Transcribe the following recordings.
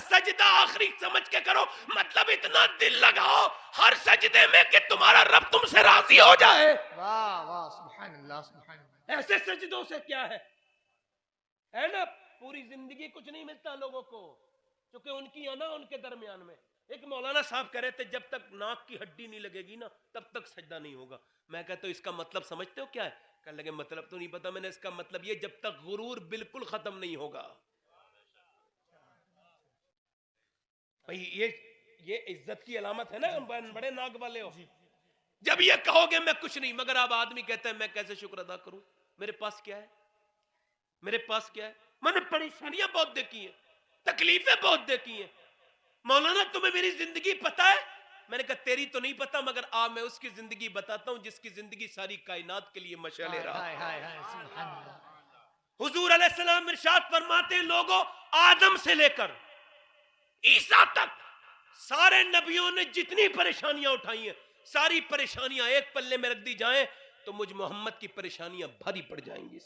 سجدہ آخری سمجھ کے کرو، مطلب اتنا دل لگاؤ ہر سجدے میں کہ تمہارا رب تم سے راضی ہو جائے. واہ واہ سبحان اللہ سبحان اللہ. ایسے سجدوں سے کیا ہے نا پوری زندگی کچھ نہیں ملتا لوگوں کو، چونکہ ان کی انا ان کے درمیان میں. ایک مولانا صاحب کہہ رہے تھے جب تک ناک کی ہڈی نہیں لگے گی نا تب تک سجدہ نہیں ہوگا. میں کہتا ہوں اس کا مطلب سمجھتے ہو کیا ہے؟ کہنے لگے مطلب تو نہیں پتا. میں نے اس کا مطلب یہ جب تک غرور بالکل ختم نہیں ہوگا. بھئی یہ عزت کی علامت ہے نا، بڑے ناک والے ہو. جب یہ کہو گے میں کچھ نہیں، مگر اب آدمی کہتا ہے میں کیسے شکر ادا کروں، میرے پاس کیا ہے، میرے پاس کیا ہے. میں نے پریشانیاں بہت دیکھی ہیں، تکلیفیں بہت دیکھی ہیں. مولانا تمہیں میری زندگی پتا ہے؟ میں نے کہا تیری تو نہیں پتا، مگر میں اس کی زندگی بتاتا ہوں جس کی زندگی ساری کائنات کے لیے مشعل راہ. حضور علیہ السلام ارشاد فرماتے ہیں لوگوں آدم سے لے کر عیسیٰ تک سارے نبیوں نے جتنی پریشانیاں اٹھائی ہیں ساری پریشانیاں ایک پلے میں رکھ دی جائیں تو مجھ محمد کی پریشانیاں بھاری پڑ جائیں گی.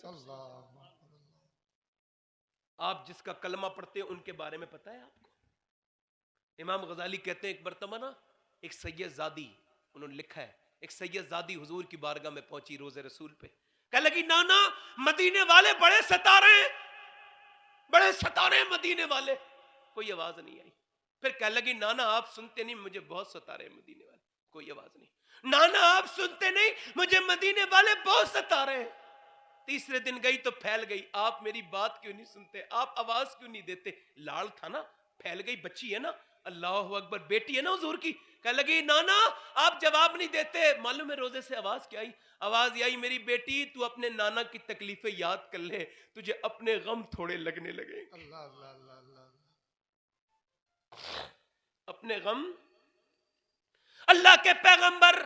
آپ جس کا کلمہ پڑھتے ہیں ان کے بارے میں پتہ ہے آپ کو؟ امام غزالی کہتے ہیں ایک مرتبہ نا ایک سید زادی، انہوں نے لکھا ہے ایک سید زادی حضور کی بارگاہ میں پہنچی روز رسول پہ، کہنے لگی نانا مدینے والے بڑے ستارے ہیں، بڑے ستارے ہیں مدینے والے. کوئی آواز نہیں آئی. پھر کہنے لگی نانا آپ سنتے نہیں مجھے بہت ستارے ہیں مدینے والے. کوئی آواز نہیں. نانا آپ سنتے نہیں مجھے مدینے والے بہت ستارے ہیں. تیسرے دن گئی تو پھیل گئی. آپ میری بات کیوں نہیں سنتے، آپ آواز کیوں نہیں دیتے؟ لال تھا نا، پھیل گئی. بچی ہے نا، اللہ اکبر، بیٹی ہے نا حضور کی. کہنے لگی نانا آپ جواب نہیں دیتے. معلوم ہے روزے سے آواز کیا آئی؟ آواز یہ آئی میری بیٹی تو اپنے نانا کی تکلیفیں یاد کر لے، تجھے اپنے غم تھوڑے لگنے لگے. اللہ اللہ اللہ اللہ. اپنے غم. اللہ کے پیغمبر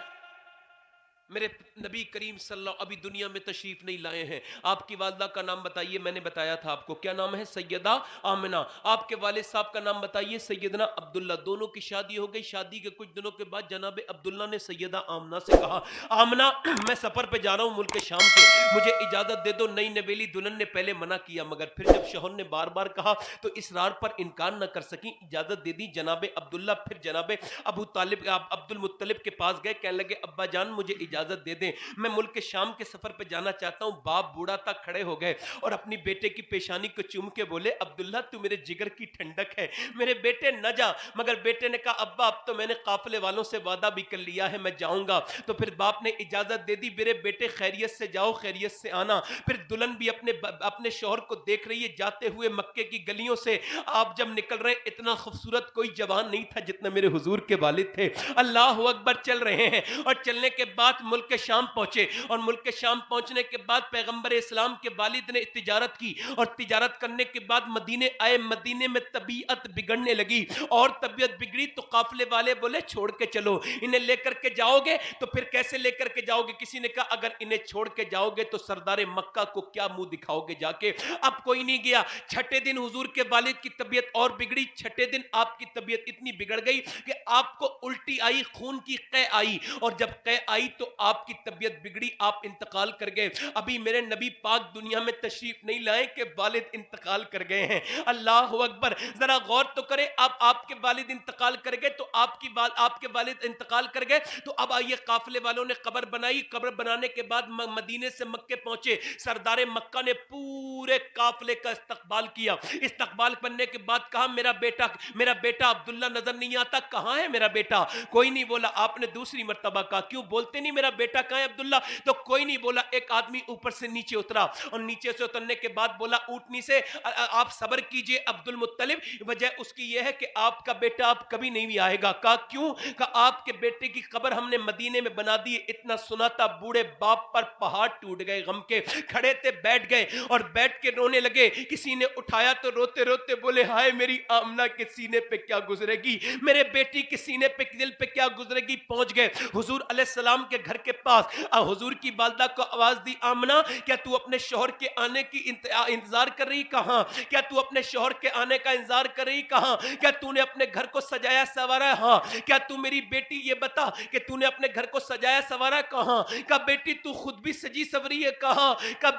میرے نبی کریم صلی اللہ ابھی دنیا میں تشریف نہیں لائے ہیں. آپ کی والدہ کا نام بتائیے. میں نے بتایا تھا آپ کو کیا نام ہے؟ سیدہ آمنہ. آپ کے والد صاحب کا نام بتائیے. سیدنا عبداللہ. دونوں کی شادی ہو گئی. شادی کے کچھ دنوں کے بعد جناب عبداللہ نے سیدہ آمنہ سے کہا آمنہ میں سفر پہ جا رہا ہوں ملک شام کے، مجھے اجازت دے دو. نئی نویلی دلہن نے پہلے منع کیا مگر پھر جب شوہر نے بار بار کہا تو اسرار پر انکار نہ کر سکی، اجازت دے دی. جناب عبداللہ پھر جناب ابو طالب عبد المطلب کے پاس گئے. کہنے لگے ابا جان مجھے اجازت دے دیں، میں ملک شام کے سفر پہ جانا چاہتا ہوں. باپ بوڑھا تک کھڑے ہو گئے اور اپنی بیٹے کی پیشانی کو چوم کے بولے عبداللہ تو میرے جگر کی ٹھنڈک ہے، میرے بیٹے نہ جا. مگر بیٹے نے کہا ابا اب تو میں نے قافلے والوں سے وعدہ بھی کر لیا ہے، میں جاؤں گا. تو پھر باپ نے اجازت دے دی. میرے بیٹے خیریت سے جاؤ خیریت سے آنا. پھر دلہن بھی اپنے شوہر کو دیکھ رہی ہے جاتے ہوئے مکے کی گلیوں سے. آپ جب نکل رہے اتنا خوبصورت کوئی جوان نہیں تھا جتنا میرے حضور کے والد تھے. اللہ اکبر. چل رہے ہیں اور چلنے کے بعد ملک شام پہنچے اور ملک شام پہنچنے کے بعد پیغمبر اسلام کے والد نے تجارت کی اور تجارت کرنے کے بعد مدینے آئے. مدینے میں طبیعت بگڑنے لگی اور طبیعت بگڑی تو قافلے والے بولے چھوڑ کے چلو. انہیں لے کر کے جاؤ گے تو پھر کیسے لے کر کے جاؤ گے؟ کسی نے کہا اگر انہیں چھوڑ کے جاؤ گے تو سردار مکہ کو کیا منہ دکھاؤ گے جا کے؟ اب کوئی نہیں گیا. چھٹے دن حضور کے والد کی طبیعت اور بگڑی. چھٹے دن آپ کی طبیعت اتنی بگڑ گئی کہ آپ کو الٹی آئی، خون کی قے آئی اور جب قے آئی تو آپ کی طبیعت بگڑی، آپ انتقال کر گئے. ابھی میرے نبی پاک دنیا میں تشریف نہیں لائے کہ والد انتقال کر گئے ہیں. اللہ اکبر. ذرا غور تو کرے. اب آپ کے والد انتقال کر گئے تو آپ کے والد انتقال کر گئے تو اب آئیے قافلے والوں نے قبر بنائی. قبر بنانے کے بعد مدینے سے مکے پہنچے. سردار مکہ نے پورے قافلے کا استقبال کیا. استقبال کرنے کے بعد کہا میرا بیٹا عبداللہ نظر نہیں آتا، کہاں ہے میرا بیٹا؟ کوئی نہیں بولا. آپ نے دوسری مرتبہ کہا کیوں بولتے نہیں میرا بیٹا کہاں ہے عبداللہ؟ تو کوئی نہیں بولا. ایک آدمی اوپر سے نیچے اترا اور نیچے سے اترنے کے بعد بولا اونٹنی سے آپ صبر کیجئے عبد المطلب، وجہ اس کی یہ ہے کہ آپ کا بیٹا اب کبھی نہیں بھی آئے گا. کہا کیوں؟ کہا آپ کے بیٹے کی قبر ہم نے مدینے میں بنا دی. اتنا سنا تھا بوڑھے باپ پر پہاڑ ٹوٹ گئے غم کے. کھڑے تھے بیٹھ گئے اور بیٹھ کے رونے لگے. کسی نے اٹھایا تو روتے روتے بولے ہائے میری آمنہ کے سینے پہ کیا گزرے گی، میرے بیٹی کے سینے پہ دل پہ کیا گزرے گی. پہنچ گئے حضور علیہ السلام کے گھر گھر کے پاس حضور کی والدہ کو آواز دی, آمنہ کیا تو اپنے شوہر کے آنے کی انتظار کر رہی؟ کہاں. کیا تو اپنے شوہر کے آنے کا انتظار کر رہی؟ کہاں. کیا تو نے اپنے گھر کو سجایا سنوارا؟ ہاں. کیا تو میری بیٹی یہ بتا کہ تو نے اپنے گھر کو سجایا سنوارا؟ کہاں. کہا بیٹی تو خود بھی سجی سوری ہے؟ کہاں. کہا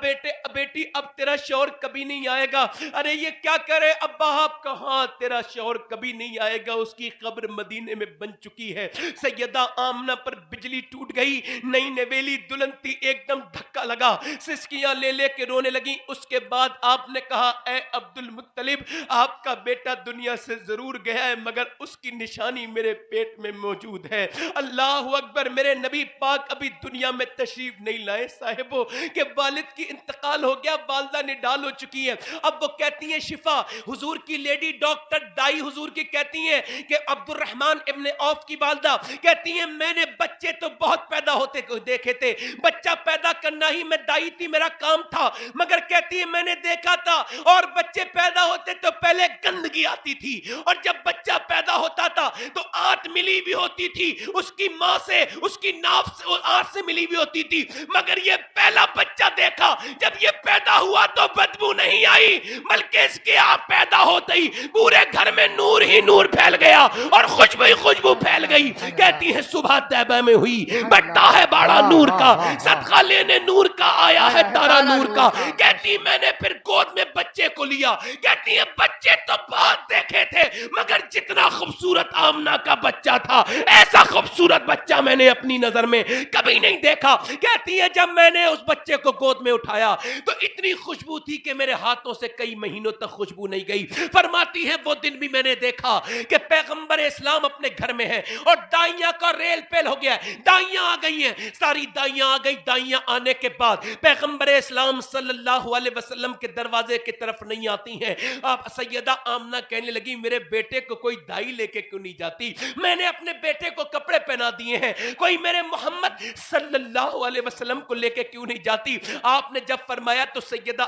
بیٹی اب تیرا شوہر کبھی نہیں آئے گا. ارے یہ کیا کرے ابا آپ؟ کہاں تیرا شوہر کبھی نہیں آئے گا, اس کی قبر مدینے میں بن چکی ہے. سیدہ آمنہ پر بجلی ٹوٹ گئی, نئی نویلی دلہن تھی, ایک دم دھکا لگا, سسکیاں لے لے کے رونے لگی. اس کے بعد آپ نے کہا اے عبد المطلب آپ کا بیٹا دنیا سے ضرور گیا ہے مگر اس کی نشانی میرے پیٹ میں موجود ہے. اللہ اکبر. میرے نبی پاک ابھی دنیا میں تشریف نہیں لائے صاحبو کہ والد کی انتقال ہو گیا, والدہ نے ڈال ہو چکی ہے. اب وہ کہتی ہیں شفا حضور کی لیڈی ڈاکٹر دائی حضور کی کہتی ہیں کہ عبد الرحمن ابن عوف کی والدہ کہتی ہیں میں نے بچے تو بہت پیدا ہوتے دیکھے تھے, بچہ پیدا کرنا ہی میں دائی تھی میرا کام تھا, مگر کہتی ہے میں نے دیکھا تھا اور بچے پیدا ہوتے تو پہلے گندگی آتی تھی اور جب بچہ پیدا ہوتا تھا تو آنت ملی بھی ہوتی تھی اس کی ماں سے, اس کی ناف سے, آنت سے ملی بھی ہوتی تھی, مگر یہ پہلا بچہ دیکھا جب یہ پیدا ہوا تو بدبو نہیں آئی بلکہ اس کے آپ پیدا ہوتے ہی پورے گھر میں نور ہی نور پھیل گیا اور خوشبو ہی خوشبو پھیل گئی. کہتی ہے صبح طیبہ میں ہوئی, بٹا ہے باڑا نور کا, صدقہ لینے نور کا آیا ہے تارا نور کا. کہتی میں نے پھر گود میں بچے کو لیا, کہتی ہے بچے تو بہت دیکھے تھے مگر جتنا خوبصورت آمنہ کا بچہ تھا ایسا خوبصورت بچہ میں نے اپنی نظر میں کبھی نہیں دیکھا. کہتی ہے جب میں نے اس بچے کو گود میں اٹھایا تو اتنی خوشبو تھی کہ میرے ہاتھوں سے کئی مہینوں تک خوشبو نہیں گئی. فرماتی ہے وہ دن بھی میں نے دیکھا کہ پیغمبر اسلام اپنے گھر میں ہے اور دائیاں کا ریل پیل ہو گیا ہے, دائیاں آ گئی ہیں, ساری دائیاں آ گئی. دائیاں آنے کے بعد پیغمبر اسلام صلی اللہ علیہ وسلم کے دروازے کی طرف نہیں آتی ہیں. آپ سیدہ آمنہ کہنے لگی میرے بیٹے کو کوئی دائی لے کے کیوں نہیں جاتی؟ میں نے اپنے بیٹے کو کپڑے پہنا دیے ہیں, کوئی میرے محمد صلی اللہ علیہ وسلم کو لے کے کیوں نہیں جاتی؟ آپ نے جب فرمایا تو سیدہ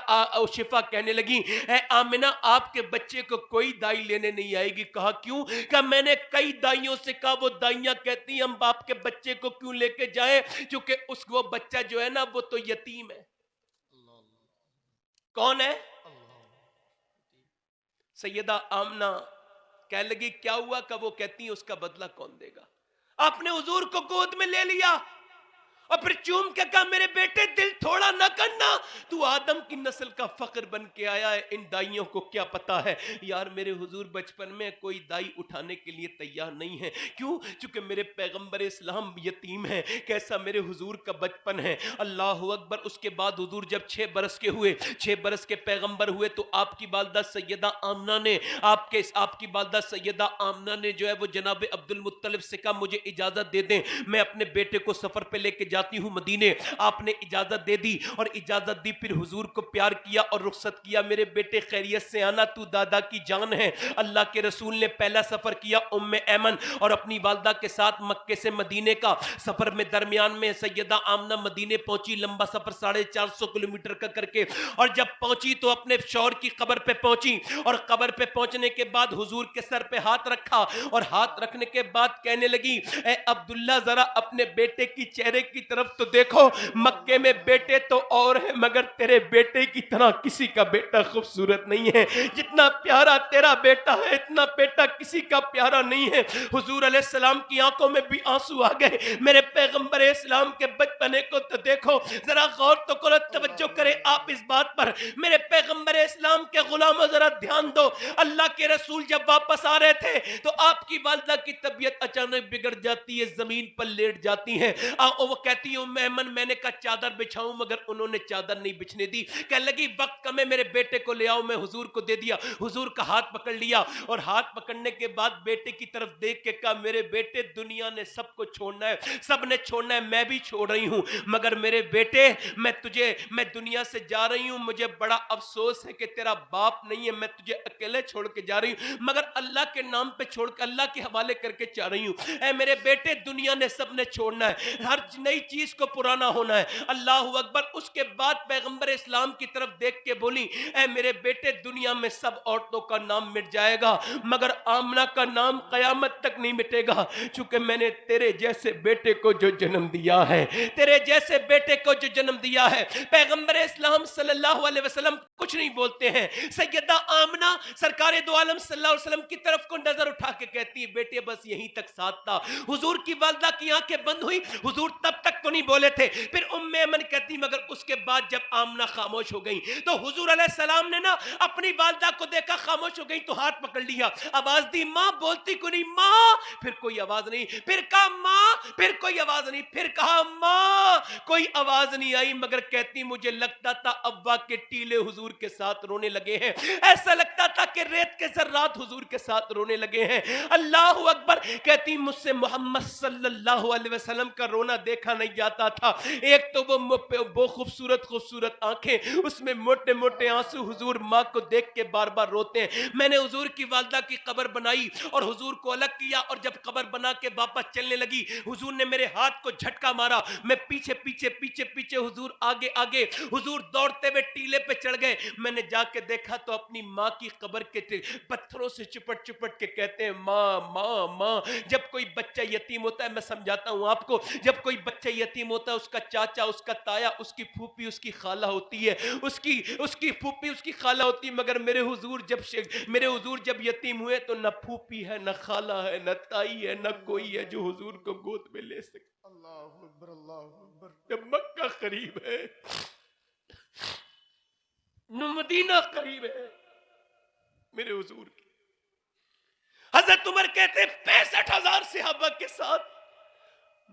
شفا کہنے لگی اے آمنہ آپ کے بچے کو کوئی دائی لینے نہیں آئے گی. کہا کیوں؟ کہ میں نے کئی دائیوں سے کہا, وہ دائیاں کہتی ہیں ہم باپ کے بچے کو کیوں لے کے جائیں چونکہ وہ بچہ جو ہے نا وہ تو یتیم ہے. کون ہے؟ سیدہ آمنہ کہنے لگی کیا ہوا؟ کہ وہ کہتی ہیں اس کا بدلہ کون دے گا؟ آپ نے حضور کو گود میں لے لیا اور پھر چوم کے کہا میرے بیٹے دل تھوڑا نہ کرنا, تو آدم کی نسل کا فخر بن کے آیا ہے, ان دائیوں کو کیا پتا ہے. یار میرے حضور بچپن میں کوئی دائی اٹھانے کے لیے تیار نہیں ہے. کیوں؟ چونکہ میرے پیغمبر اسلام یتیم ہیں. کیسا میرے حضور کا بچپن ہے. اللہ اکبر. اس کے بعد حضور جب 6 برس کے ہوئے, 6 برس کے پیغمبر ہوئے تو آپ کی والدہ سیدہ آمنہ نے آپ کی والدہ سیدہ آمنہ نے جو ہے وہ جناب عبد المطلب سے کہا مجھے اجازت دے دیں میں اپنے بیٹے کو سفر پہ لے کے جاتی ہوں مدینے. آپ نے اجازت دے دی اور اجازت دی, پھر حضور کو پیار کیا اور رخصت کیا. میرے بیٹے خیریت سے آنا, تو دادا کی جان ہے. اللہ کے رسول نے پہلا سفر کیا ام ایمن اور اپنی والدہ کے ساتھ مکے سے مدینے کا سفر میں درمیان میں سیدہ آمنہ مدینے پہنچی, لمبا سفر 450 کلومیٹر کا کر کے, اور جب پہنچی تو اپنے شوہر کی قبر پہ پہنچی اور قبر پہ پہنچنے کے بعد حضور کے سر پہ ہاتھ رکھا اور ہاتھ رکھنے کے بعد کہنے لگی اے عبداللہ ذرا اپنے بیٹے کی چہرے کی طرف تو دیکھو, مکے میں بیٹے تو اور ہیں مگر تیرے بیٹے کی طرح کسی کا بیٹا خوبصورت نہیں ہے. جتنا پیارا تیرا بیٹا ہے اتنا بیٹا کسی کا پیارا نہیں ہے. حضور علیہ السلام کی آنکھوں میں بھی آنسو آ گئے. میرے پیغمبر اسلام کے بچپنے کو تو دیکھو, ذرا غور تو کرو, توجہ کرے آپ اس بات پر. میرے پیغمبر اسلام کے غلاموں ذرا دھیان دو, اللہ کے رسول جب واپس آ رہے تھے تو آپ کی والدہ کی طبیعت اچانک بگڑ جاتی ہے, زمین پر لیٹ جاتی ہیں. وہ کہتی ہوں میں نے کہا چادر بچھاؤں مگر انہوں نے چادر نہیں بچھنے دی. کہنے لگی وقت کم ہے میرے بیٹے کو لے آؤ. میں حضور کو دے دیا, حضور کا ہاتھ پکڑ لیا اور ہاتھ پکڑنے کے بعد بیٹے کی طرف دیکھ کے کہا میرے بیٹے دنیا نے سب کو چھوڑنا ہے, سب نے چھوڑنا ہے, میں بھی چھوڑ رہی ہوں, مگر میرے بیٹے میں دنیا سے جا رہی ہوں, مجھے بڑا افسوس ہے کہ تیرا باپ نہیں ہے, میں تجھے اکیلے چھوڑ کے جا رہی ہوں مگر اللہ کے نام پہ چھوڑ کے اللہ کے حوالے کر کے جا رہی ہوں. اے میرے بیٹے دنیا نے سب نے چھوڑنا ہے, ہر نئی چیز کو پرانا ہونا ہے. اللہ اکبر. اس کے بعد پیغمبر اسلام کی طرف دیکھ کے بولی اے میرے بیٹے دنیا میں سب عورتوں کا نام مٹ جائے گا مگر آمنہ کا نام قیامت تک نہیں مٹے گا, چونکہ میں نے تیرے جیسے بیٹے کو جو جنم دیا ہے, تیرے جیسے بیٹے کو جو جنم دیا ہے. پیغمبر اسلام صلی اللہ علیہ وسلم کچھ نہیں بولتے ہیں. سیدہ آمنہ سرکار دو عالم صلی اللہ علیہ وسلم کی طرف کو نظر اٹھا کے کہتی ہے بیٹے بس یہیں تک ساتھ تھا. حضور کی والدہ کی آنکھیں بند ہوئی, حضور تب تک تو نہیں بولے تھے. پھر ام ایمن کہتی مگر اس کے بعد جب آمنہ خاموش ہو گئی تو حضور علیہ السلام نے نا اپنی والدہ کو دیکھا خاموش ہو گئی تو ہاتھ پکڑ لیا, آواز دی ماں, بولتی کو نہیں ماں, پھر کوئی آواز نہیں, پھر کہا ماں, پھر کوئی آواز نہیں, پھر کہا ماں, کوئی آواز نہیں آئی مگر کہتی مجھے لگتا تھا ابا کے ٹیلے حضور کے ساتھ رونے لگے ہیں, ایسا لگتا تھا کہ ریت کے ذرات حضور کے ساتھ رونے لگے ہیں. اللہ اکبر. کہتی مجھ سے محمد صلی اللہ علیہ وسلم کا رونا دیکھا نہیں جاتا تھا. ایک تو وہ خوبصورت آنکھیں, اس میں موٹے موٹے آنسو, حضور ماں کو دیکھ کے بار بار روتے ہیں. میں نے حضور کی والدہ کی قبر بنائی اور حضور کو الگ کیا, اور جب قبر بنا کے واپس چلنے لگی حضور نے میرے ہاتھ کو جھٹکا مارا, میں پیچھے پیچھے پیچھے پیچھے, حضور آگے آگے, حضور دوڑتے ہوئے ٹیلے پہ چڑھ گئے. میں نے جا کے دیکھا تو اپنی ماں کی قبر کے پتھروں سے چپٹ چپٹ کے کہتے ہیں ماں ماں ماں. جب کوئی بچہ یتیم ہوتا ہے, میں سمجھاتا ہوں آپ کو, جب کوئی بچہ یتیم ہوتا ہے اس کا چاچا, اس کا تایا, اس کی پھوپھی, اس کی خالہ ہوتی ہے, اس کی پھوپھی, اس کی خالہ ہوتی ہے. مگر میرے حضور جب یتیم ہوئے تو نہ پھوپھی ہے, نہ خالہ ہے, نہ تائی ہے, نہ کوئی ہے جو حضور کو گود میں لے سکے. اللہ اکبر اللہ اکبر. جب مکہ قریب ہے, مدینہ قریب ہے میرے حضور کی. حضرت عمر کہتے 65,000 صحابہ کے ساتھ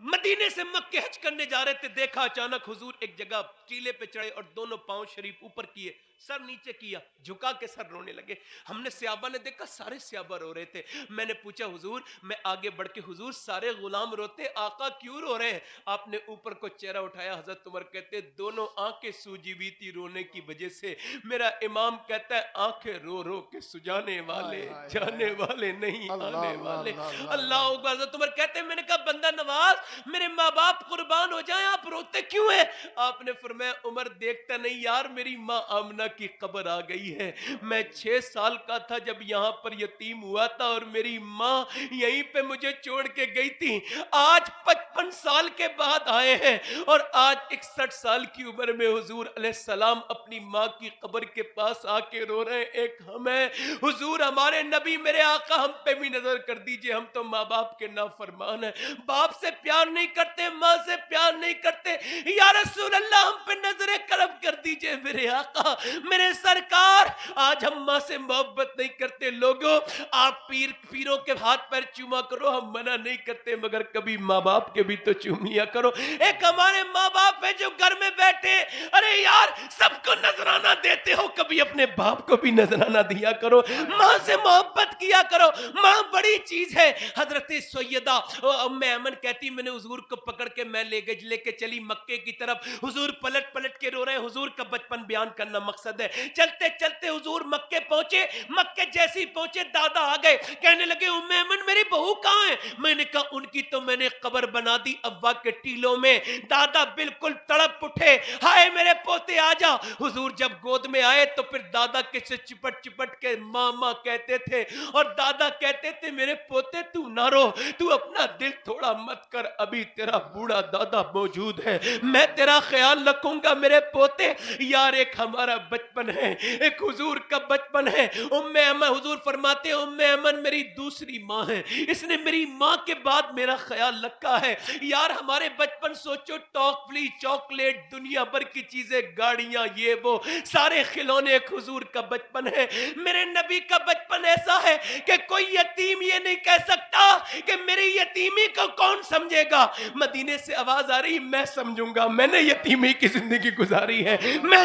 مدینے سے مکہ حج کرنے جا رہے تھے. دیکھا اچانک حضور ایک جگہ ٹیلے پہ چڑھے اور دونوں پاؤں شریف اوپر کیے, سر نیچے کیا, جھکا کے سر رونے لگے. ہم نے صحابہ نے دیکھا سارے صحابہ رو رہے تھے. میں نے پوچھا حضور, میں آگے بڑھ کے حضور سارے غلام روتے, آقا کیوں رو رہے ہیں؟ آپ نے اوپر کو چہرہ اٹھایا. حضرت عمر کہتے دونوں آنکھیں سوجی ہوئی تھی رونے کی وجہ سے. میرا امام کہتا ہے آنکھیں رو رو کے سجانے والے, جانے والے نہیں آنے والے. اللہ اکبر. حضرت عمر کہتے ہیں میں نے کہا بندہ نواز میرے ماں باپ قربان ہو جائیں, آپ روتے کیوں ہیں؟ آپ نے فرمایا عمر دیکھتا نہیں یار, میری ماں آمنہ کی قبر آ گئی ہے. میں 6 سال کا تھا جب یہاں پر یتیم ہوا تھا اور میری ماں یہیں پہ مجھے چھوڑ کے گئی تھی. آج 55 سال کے بعد آئے ہیں اور آج 61 سال کی عمر میں حضور علیہ السلام اپنی ماں کی قبر کے پاس آ کے رو رہے ہیں. ایک ہم ہیں حضور, ہمارے نبی میرے آقا, ہم پہ بھی نظر کر دیجئے, ہم تو ماں باپ کے نافرمان ہیں, باپ سے پیار نہیں کرتے, ماں سے پیار نہیں کرتے. یا رسول اللہ ہم پہ نظر کرم کر دیجئے میرے آقا, میرے سرکار. آج ہم ماں سے محبت نہیں کرتے. لوگوں آپ پیروں کے ہاتھ پیر چوما کرو, ہم منع نہیں کرتے, مگر کبھی ماں باپ کے بھی تو چومیا کرو. ایک ہمارے ماں باپ ہے جو گھر میں بیٹھے, ارے یار سب کو نذرانہ دیتے ہو, کبھی اپنے باپ کو بھی نذرانہ دیا کرو, ماں سے محبت کیا کرو, ماں بڑی چیز ہے. حضرت سیدہ ام ایمن کہتی میں نے حضور کو پکڑ کے میں لے کے چلی مکے کی طرف. حضور پلٹ پلٹ کے رو رہے. حضور کا بچپن بیان کرنا مقصد ہے. چلتے چلتے حضور مکے پہنچے. مکے جیسے ہی پہنچے دادا آ گئے, کہنے لگے ام ایمن میری بہو کہاں ہے؟ میں نے کہا ان کی تو میں نے قبر بنا دی ابا کے ٹیلوں میں. دادا بالکل تڑپ اٹھے, ہائے میرے پوتے آ جا. حضور جب گود میں آئے تو پھر دادا کے سے چپٹ چپٹ کے ماں ماں کہتے تھے, اور دادا کہتے تھے میرے پوتے تو نہ رو, تو اپنا دل تھوڑا مت کر, ابھی تیرا بوڑھا دادا موجود ہے, میں تیرا خیال رکھوں گا میرے پوتے. یار ایک ہمارا بچپن ہے, ایک حضور کا بچپن ہے. ام ایمن, حضور فرماتے ہیں ام ایمن میری دوسری ماں ہے, اس نے میری ماں کے بعد میرا خیال رکھا ہے. یار ہمارے بچپن سوچو, ٹاکلی, چاکلیٹ, دنیا بھر کی چیزیں, گاڑیاں, یہ وہ سارے کھلونے, ایک حضور کا بچپن ہے. میرے نبی کا بچپن ایسا ہے کہ کوئی یتیم یہ نہیں کہہ سکتا کہ میری یتیمی کو کون سمجھے گا. مدینے سے آواز آ رہی, میں سمجھوں گا, میں نے یتیمی کی زندگی گزاری ہے, میں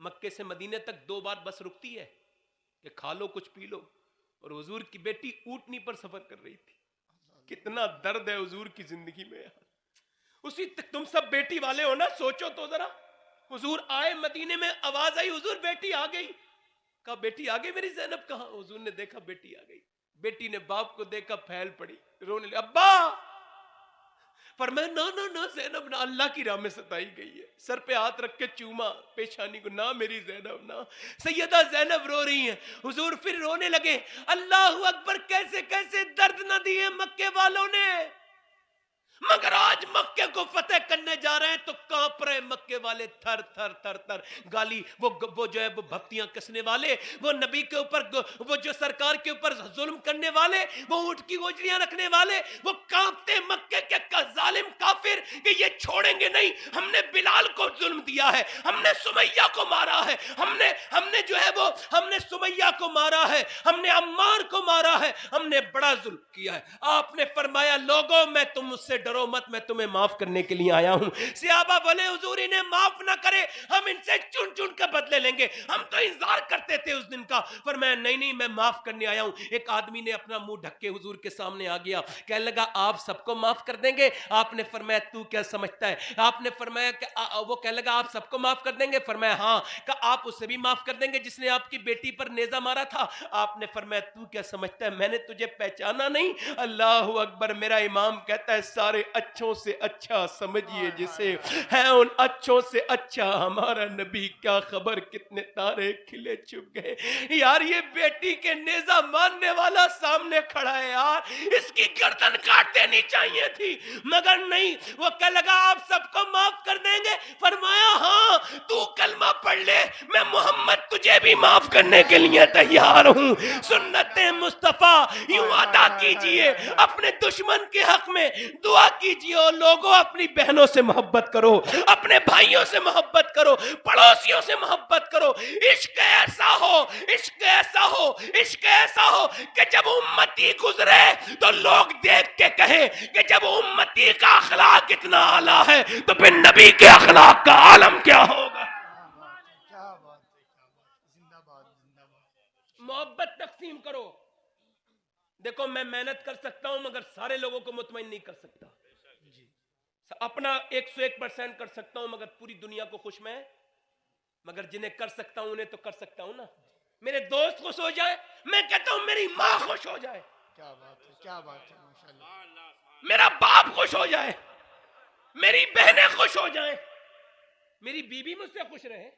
مکے سے مدینے تک 2 بار بس رکتی ہے کہ کھا لو کچھ پی لو. اور حضور کی بیٹی اونٹنی پر سفر کر رہی تھی. کتنا درد ہے حضور کی زندگی میں. اسی تک تم سب بیٹی والے ہو نا, سوچو تو ذرا. حضور آئے مدینے میں, آواز آئی حضور بیٹی آ گئی. کہا بیٹی آ گئی میری زینب کہاں؟ حضور نے دیکھا بیٹی آ گئی. بیٹی نے باپ کو دیکھا پھیل پڑی, رونے لگی, ابا. فرمایا نہ زینب نہ, اللہ کی راہ میں ستائی گئی ہے. سر پہ ہاتھ رکھ کے چوما پیشانی کو, نہ میری زینب نہ. سیدہ زینب رو رہی ہیں. حضور پھر رونے لگے. اللہ اکبر, کیسے کیسے درد نہ دیے مکے والوں نے, مگر آج مکے کو فتح کرنے جا رہے ہیں تو کانپ رہے مکے والے, تھر تھر تھر تھر. گالی وہ جو ہے وہ بھکتیاں کسنے والے, وہ نبی کے اوپر, وہ جو سرکار کے اوپر ظلم کرنے والے, وہ اونٹ کی گوجریاں رکھنے والے, وہ کانپتے مکے کے ظالم کافر کہ یہ چھوڑیں گے نہیں. ہم نے بلال کو ظلم دیا ہے, ہم نے سمیہ کو مارا ہے, ہم نے جو ہے وہ ہم نے سمیہ کو مارا ہے, ہم نے عمار کو مارا ہے, ہم نے بڑا ظلم کیا ہے. آپ نے فرمایا لوگوں میں تم مجھ سے ڈرو مت, میں تمہیں معاف کرنے کے لیے آیا ہوں. صحابہ بولے حضور انہیں معاف نہ کرے, ہم ان سے چن چن کے بدلے لیں گے, ہم تو انتظار کرتے تھے اس دن کا. فرمایا نہیں میں معاف کرنے آیا ہوں. ایک آدمی نے اپنا منہ ڈھک کے حضور کے سامنے آ گیا, کہنے لگا آپ سب کو معاف کر دیں گے؟ آپ نے فرمایا تو کیا سمجھتا ہے؟ آپ نے فرمایا کہ وہ کہنے لگا آپ سب کو معاف کر دیں گے؟ فرمایا ہاں. کہ آپ اسے بھی معاف کر دیں گے جس نے آپ کی بیٹی پر نیزہ مارا تھا؟ آپ نے فرمایا تو کیا سمجھتا ہے, میں نے تجھے پہچانا نہیں؟ اللہ اکبر. میرا امام کہتا ہے سارے اچھوں سے اچھا سمجھیے جسے, ہے ان اچھوں سے اچھا ہمارا نبی. کیا خبر کتنے تارے کھلے چھپ گئے. یار یہ بیٹی کے نیزہ ماننے والا سامنے کھڑا ہے یار, اس کی گردن کاٹ دینی چاہیے تھی, مگر نہیں. وہ کہنے لگا آپ سب کو معاف کر دیں گے؟ فرمایا ہاں, تو کلمہ پڑھ لے, میں محمد تجھے بھی معاف کرنے کے لیے تیار ہوں. سنت مصطفیٰ یوں ادا کیجئے, اپنے دشمن کے حق میں دعا کیجئے. اور لوگوں اپنی بہنوں سے محبت کرو, اپنے بھائیوں سے محبت کرو, پڑوسیوں سے محبت کرو. عشق ایسا ہو, عشق ایسا ہو, عشق ایسا ہو کہ جب امتی گزرے تو لوگ دیکھ کے کہیں کہ جب امتی کا اخلاق اتنا اعلیٰ ہے تو پھر نبی کے اخلاق کا عالم کیا ہوگا. کیا بات ہے, کیا بات, زندہ باد زندہ باد. محبت تقسیم کرو. دیکھو میں محنت کر سکتا ہوں مگر سارے لوگوں کو مطمئن نہیں کر سکتا. اپنا 101% کر سکتا ہوں مگر پوری دنیا کو خوش میں, مگر جنہیں کر سکتا ہوں انہیں تو کر سکتا ہوں نا. میرے دوست خوش ہو جائے, میں کہتا ہوں میری ماں خوش ہو جائے, کیا بات ہے, کیا بات ہے, ماشاءاللہ. میرا باپ خوش ہو جائے, میری بہنیں خوش ہو جائیں, میری بیوی مجھ سے خوش رہے.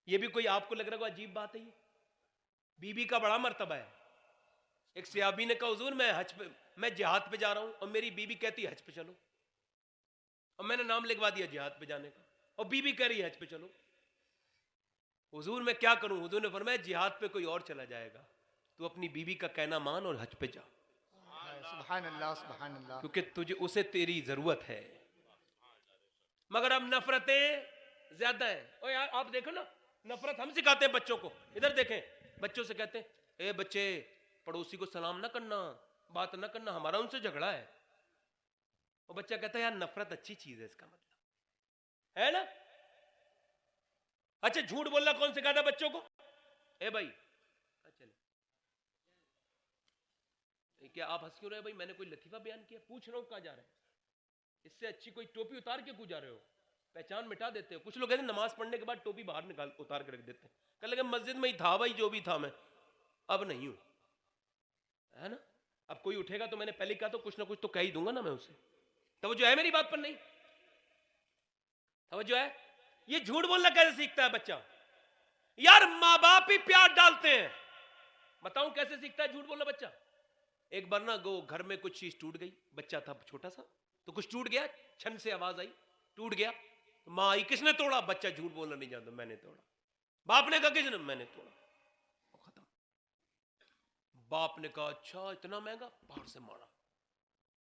یہ بھی کوئی آپ کو لگ رہا ہے عجیب بات ہے؟ یہ بیوی کا بڑا مرتبہ ہے. ایک صحابی نے کہا حضور میں جہاد پہ جا رہا ہوں, اور میری بیوی کہتی ہے حج پہ چلو, اور میں نے نام لکھوا دیا جہاد پہ جانے کا, اور بیوی کہہ رہی ہے حج پہ چلو. حضور میں کیا کروں؟ حضور نے فرمایا جہاد پہ کوئی اور چلا جائے گا, تو اپنی بیوی کا کہنا مان اور حج پہ جا, سبحان اللہ, سبحان اللہ. کیونکہ تجھے اسے تیری ضرورت ہے. مگر اب نفرتیں زیادہ ہیں. اور یار آپ دیکھو نا, نفرت ہم سکھاتے ہیں بچوں کو. ادھر دیکھیں, بچوں سے کہتے ہیں اے بچے پڑوسی کو سلام نہ کرنا, بات نہ کرنا, ہمارا ان سے جھگڑا ہے. اور بچہ کہتا ہے یار نفرت اچھی چیز ہے, اس کا مطلب ہے نا. اچھا جھوٹ بولنا کون سکھاتا بچوں کو؟ اے بھائی چلے, کیا آپ ہنس کیوں رہے بھائی؟ میں نے کوئی لطیفہ بیان کیا؟ پوچھ رہا ہوں کہاں جا رہے ہیں. اس سے اچھی کوئی ٹوپی اتار کے کیوں جا رہے ہو؟ پہچان مٹا دیتے ہو. کچھ لوگ کہتے ہیں نماز پڑھنے کے بعد ٹوپی باہر نکال اتار کے رکھ دیتے ہیں, کہ لگے مسجد میں ہی تھا بھائی, جو بھی تھا میں اب نہیں ہوں, ہے نا. اب کوئی اٹھے گا تو میں نے پہلے کہا تو کچھ نہ کچھ تو کہہ ہی دوں گا نا میں اسے. توجہ ہے میری بات پر؟ نہیں توجہ ہے. یہ جھوٹ بولنا کیسے سیکھتا ہے بچہ؟ یار ماں باپ ہی پیار ڈالتے ہیں. بتاؤں کیسے سیکھتا ہے جھوٹ بولنا بچہ؟ ایک بار نا گھر میں کچھ چیز ٹوٹ گئی, بچہ تھا چھوٹا سا, تو کچھ ٹوٹ گیا, چھن سے آواز آئی ٹوٹ گیا. ماں آئی, کس نے توڑا؟ بچہ جھوٹ بولنا نہیں جانتا, میں نے توڑا. باپ نے کہا کس نے؟ میں نے توڑا. ختم. باپ نے کہا اچھا اتنا مہنگا, باہر سے مارا,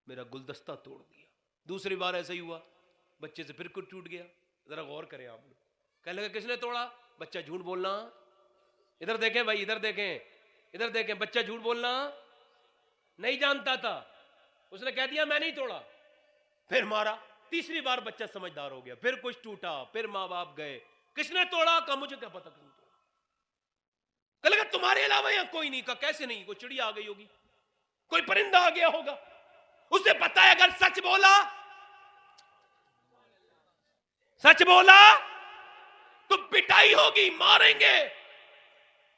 میرا گلدستہ توڑ دیا. دوسری بار ایسا ہی ہوا, بچے سے پھر کچھ ٹوٹ گیا. ذرا غور کریں آپ لوگ. کہنے لگا کس نے توڑا؟ بچہ جھوٹ بولنا. ادھر دیکھیں بھائی, ادھر دیکھیں, ادھر دیکھیں, بچہ جھوٹ بولنا نہیں جانتا تھا. اس نے کہہ دیا میں نہیں توڑا, پھر مارا. تیسری بار بچہ سمجھدار ہو گیا, پھر کچھ ٹوٹا, پھر ماں باپ گئے, کس نے توڑا؟ کہا مجھے کیا پتا کس نے توڑا. کہ لگا تمہارے علاوہ یہاں کوئی نہیں. کہا کیسے نہیں؟ کوئی چڑیا آ گئی ہوگی, کوئی پرندہ آ گیا ہوگا. اسے پتا ہے اگر سچ بولا تو پٹائی ہوگی, ماریں گے.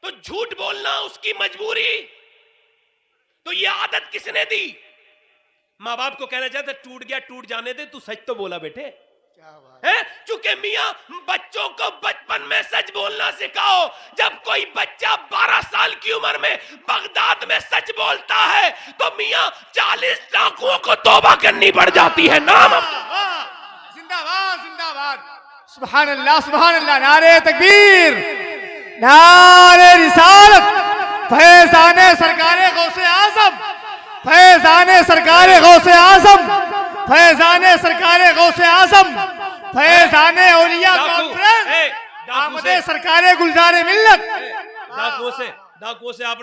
تو جھوٹ بولنا اس کی مجبوری. تو یہ عادت کس نے دی؟ ماں باپ کو کہنا چاہتے ٹوٹ گیا ٹوٹ جانے دے, تو سچ تو بولا بیٹے. کیا بات ہے. چونکہ میاں بچوں کو بچپن میں سچ بولنا سکھاؤ. جب کوئی بچہ 12 سال کی عمر میں بغداد میں سچ بولتا ہے تو میاں 40 ڈاکوؤں کو توبہ کرنی پڑ جاتی ہے. نام زندہ باد زندہ باد. سبحان اللہ سبحان اللہ. نعرہ تکبیر, نعرہ رسالت, فیضان سرکار غوث اعظم, فیضان سرکار غوث اعظم, فیضان سرکار غوث اعظم, فیضان اولیاء کانفرنس, آمد سرکار گلزار ملت. ڈاکو سے آپ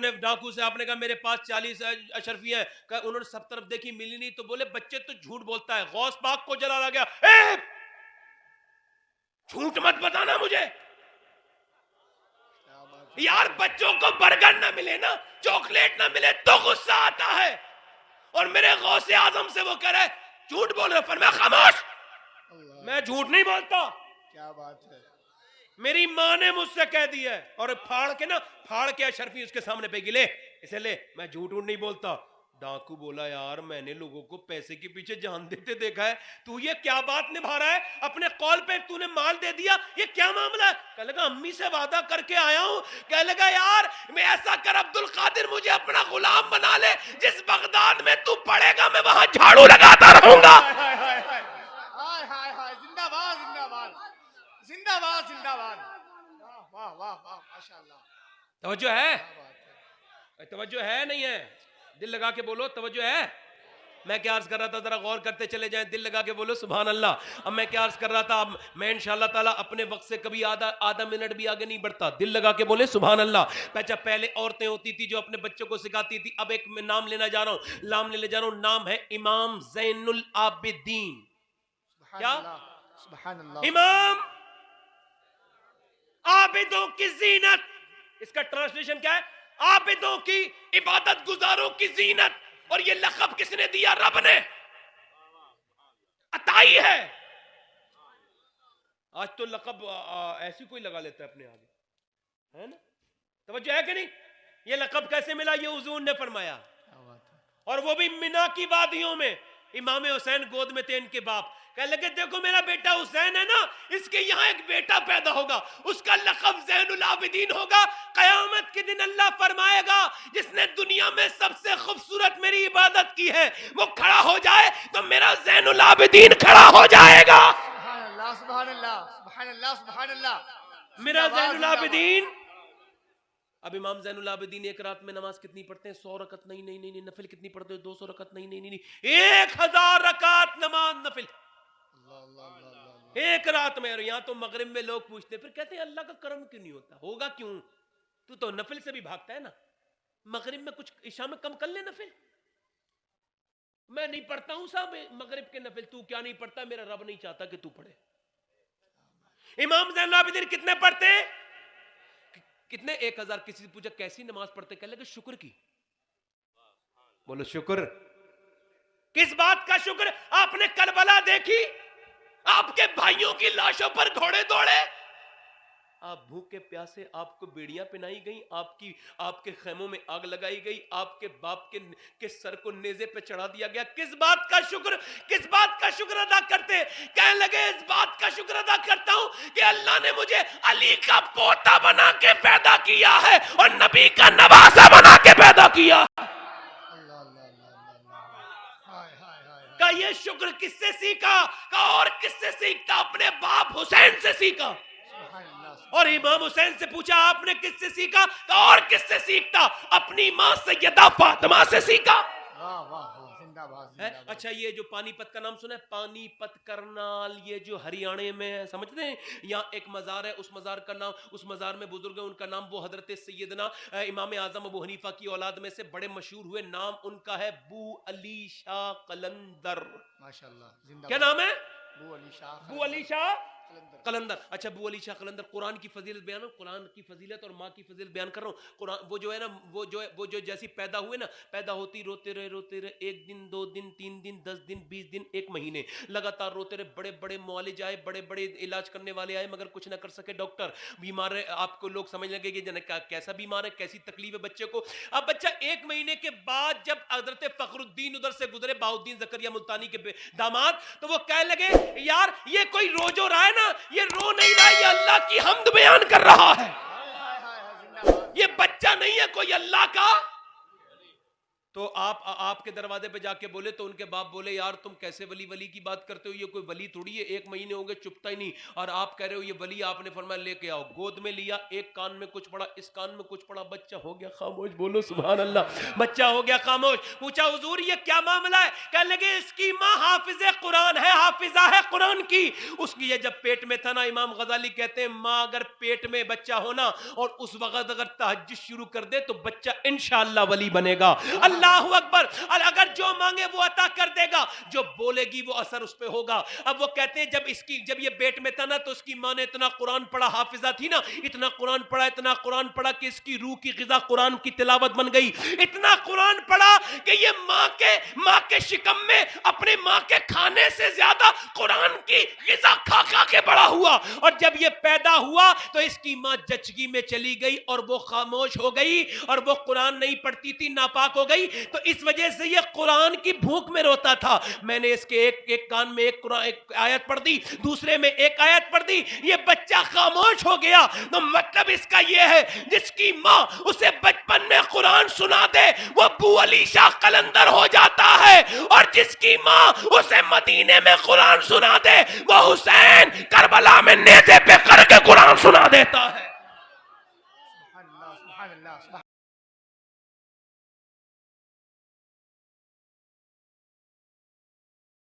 نے کہا میرے پاس 40 اشرفی ہیں. انہوں نے سب طرف دیکھی, ملی نہیں. تو بولے بچے تو جھوٹ بولتا ہے. غوث پاک کو جلالا گیا, جھوٹ مت بتانا مجھے. یار بچوں کو برگر نہ ملے نا, چاکلیٹ نہ ملے تو غصہ آتا ہے. اور میرے غوث اعظم سے وہ کہہ رہا ہے جھوٹ بول رہا. فرمایا خاموش, میں جھوٹ نہیں بولتا. کیا بات ہے. میری ماں نے مجھ سے کہہ دیا ہے. اور پھاڑ کے اشرفی اس کے سامنے پہ گلے, اسے لے, میں جھوٹ نہیں بولتا. ڈاکو بولا یار میں نے لوگوں کو پیسے کے پیچھے جان دیتے دیکھا ہے, تو یہ کیا بات نبھا رہا ہے؟ اپنے قول پہ تو نے مال دے دیا, یہ کیا معاملہ ہے؟ کہنے لگا امی سے وعدہ کر کے آیا ہوں. کہنے لگا یار میں ایسا کر عبد القادر مجھے اپنا غلام بنا لے, جس بغداد میں تو پڑے گا میں وہاں جھاڑو لگاتا رہوں گا. زندہ باد زندہ باد زندہ باد زندہ باد. واہ واہ واہ ماشاءاللہ. توجہ ہے نہیں ہے؟ دل لگا کے بولو توجہ ہے. میں کیا عرض کر رہا تھا, ذرا غور کرتے چلے جائیں, دل لگا کے بولو سبحان اللہ. اب میں کیا عرض کر رہا تھا, اب میں انشاءاللہ تعالیٰ اپنے وقت سے کبھی آدھا منٹ بھی آگے نہیں بڑھتا. دل لگا کے بولے سبحان اللہ. پہلے عورتیں ہوتی تھی جو اپنے بچوں کو سکھاتی تھی. اب ایک میں نام لینے جا رہا ہوں, نام ہے امام زین العابدین. کیا؟ سبحان اللہ. امام عابدوں کی زینت. اس کا ٹرانسلیشن کیا ہے؟ عابدوں کی, عبادت گزاروں کی زینت. اور یہ لقب کس نے دیا؟ رب نے. عطائی ہے. آج تو لقب ایسی کوئی لگا لیتا ہے اپنے آگے, ہے نا؟ توجہ ہے کہ نہیں؟ یہ لقب کیسے ملا؟ یہ حضور نے فرمایا. اور وہ بھی منا کی وادیوں میں. امام حسین گود میں تھے ان کے باپ. کہنے لگے دیکھو میرا بیٹا حسین ہے نا, اس کے یہاں ایک بیٹا پیدا ہوگا, اس کا لقب زین العابدین ہوگا. قیامت کے دن اللہ فرمائے گا جس نے دنیا میں سب سے خوبصورت میری عبادت کی ہے وہ کھڑا ہو جائے تو میرا زین العابدین کھڑا ہو جائے گا. سبحان اللہ سبحان اللہ سبحان اللہ سبحان اللہ. میرا زین العابدین. اب امام زین العابدین ایک رات میں نماز کتنی پڑھتے ہیں؟ 100 رکعت. نہیں. نفل کتنی پڑھتے ہیں؟ 200 رکعت. نہیں. 1000 رکعت نماز نفل ایک رات میں. اور یہاں تو مغرب میں لوگ پوچھتے پھر کہتے ہیں اللہ کا کرم کیوں نہیں ہوتا؟ ہوگا کیوں؟ تو نفل سے بھی بھاگتا ہے نا. مغرب میں کچھ عشاء میں کم کر لے نفل. میں نہیں پڑھتا ہوں صاحب مغرب کے نفل. تو کیا نہیں پڑھتا؟ میرا رب نہیں چاہتا کہ تو پڑھے. امام زین العابدین کتنے پڑھتے ہیں؟ کتنے؟ 1000. کسی سے پوچھا کیسی نماز پڑھتے؟ کہنے لگے شکر کی. بولو شکر. کس بات کا شکر؟ آپ نے کربلا دیکھی؟ آپ کے بھائیوں کی لاشوں پر گھوڑے دوڑے, آپ بھوکے پیاسے, آپ کو بیڑیاں پہنائی گئی, آپ کے خیموں میں آگ لگائی گئی, آپ کے باپ کے سر کو نیزے پہ چڑھا دیا گیا. کس بات کا شکر ادا کرتے؟ کہنے لگے اس بات کا شکر ادا کرتا ہوں کہ اللہ نے مجھے علی کا پوتا بنا کے پیدا کیا ہے اور نبی کا نواسا بنا کے پیدا کیا. کا یہ شکر کس سے سیکھا؟ کا اور کس سے سیکھتا؟ اپنے باپ حسین سے سیکھا. اور امام حسین سے پوچھا آپ نے کس سے سیکھا؟ اور کس سے سیکھتا؟ اپنی ماں سیدہ فاطمہ سے سیکھا. اچھا یہ جو پانی پت کا نام سنا ہے, پانی پت کرنال, یہ جو ہریانے میں ہے, سمجھتے ہیں؟ یہاں ایک مزار ہے, اس مزار کا نام, اس مزار میں بزرگ ہیں, ان کا نام وہ حضرت سیدنا امام اعظم ابو حنیفہ کی اولاد میں سے بڑے مشہور ہوئے. نام ان کا ہے بو علی شاہ قلندر. ماشاءاللہ. کیا نام ہے؟ ابو علی شاہ ابو علی شاہ قلندر۔ قلندر. اچھا ابو علی شاہ قلندر قرآن کی فضیلت بیان، قرآن کی فضیلت اور ماں کی فضیلت بیان کر رہا ہوں. قرآن وہ جو ہے نا وہ جو جیسی پیدا ہوئے نا، پیدا ہوتی روتے رہے 1 دن 2 دن 3 دن 10 دن 20 دن 1 مہینے لگاتار روتے رہے. بڑے بڑے معالج آئے، بڑے بڑے علاج کرنے والے آئے، مگر کچھ نہ کر سکے. ڈاکٹر بیمار ہے، آپ کو لوگ سمجھ لگے کہ کیسا بیمار ہے، کیسی تکلیف ہے بچے کو. اب بچہ 1 مہینے کے بعد جب حضرت فخر الدین ادھر سے گزرے، بہاؤالدین زکریا ملتانی کے داماد، تو وہ کہنے لگے یار یہ کوئی رو جو رہا ہے نا، یہ رو نہیں رہا، یہ اللہ کی حمد بیان کر رہا ہے. زندہ باد۔ یہ بچہ نہیں ہے کوئی اللہ کا. تو آپ کے دروازے پہ جا کے بولے تو ان کے باپ بولے یار تم کیسے ولی کی بات کرتے ہو، یہ کوئی ولی تھوڑی ہے، 1 مہینے ہو گئے چپتا ہی نہیں، اور آپ کہہ رہے ہو یہ ولی. آپ نے فرمایا لے کے آؤ. گود میں لیا، ایک کان میں کچھ پڑا، اس کان میں کچھ پڑا، بچہ ہو گیا خاموش. بولو سبحان اللہ. بچہ ہو گیا خاموش. پوچھا حضور یہ کیا معاملہ ہے؟ کہنے لگے اس کی ماں حافظ قرآن ہے، حافظہ ہے قرآن کی. اس کی یہ جب پیٹ میں تھا نا، امام غزالی کہتے ہیں ماں اگر پیٹ میں بچہ ہونا اور اس وقت اگر تہجد شروع کر دے تو بچہ انشاءاللہ ولی بنے گا. اللہ اکبر. اگر جو مانگے وہ عطا کر دے گا، جو بولے گی وہ اثر اس پہ ہوگا. اب وہ کہتے ہیں جب یہ پیٹ میں تھا نا تو اس کی ماں نے اتنا قرآن پڑھا، حافظہ تھی نا، اتنا قرآن پڑھا کہ اس کی روح کی غذا قرآن کی تلاوت بن گئی. اتنا قرآن پڑھا کہ یہ ماں کے شکم میں اپنے ماں کے کھانے سے زیادہ قرآن کی غذا کھا کے بڑا ہوا. اور جب یہ پیدا ہوا تو اس کی ماں جچگی میں چلی گئی اور وہ خاموش ہو گئی، اور وہ قرآن نہیں پڑھتی تھی، ناپاک ہو گئی. تو اس وجہ سے یہ قرآن کی بھوک میں روتا تھا. میں نے اس کے ایک کان میں ایک آیت پڑھ دی، دوسرے میں ایک آیت پڑھ دی، یہ بچہ خاموش ہو گیا. تو مطلب اس کا یہ ہے جس کی ماں اسے بچپن میں قرآن سنا دے وہ ابو علی شاہ قلندر ہو جاتا ہے، اور جس کی ماں اسے مدینے میں قرآن سنا دے وہ حسین کربلا میں نیزے پہ کر کے قرآن سنا دیتا ہے. سبحان اللہ، سبحان اللہ، سبحان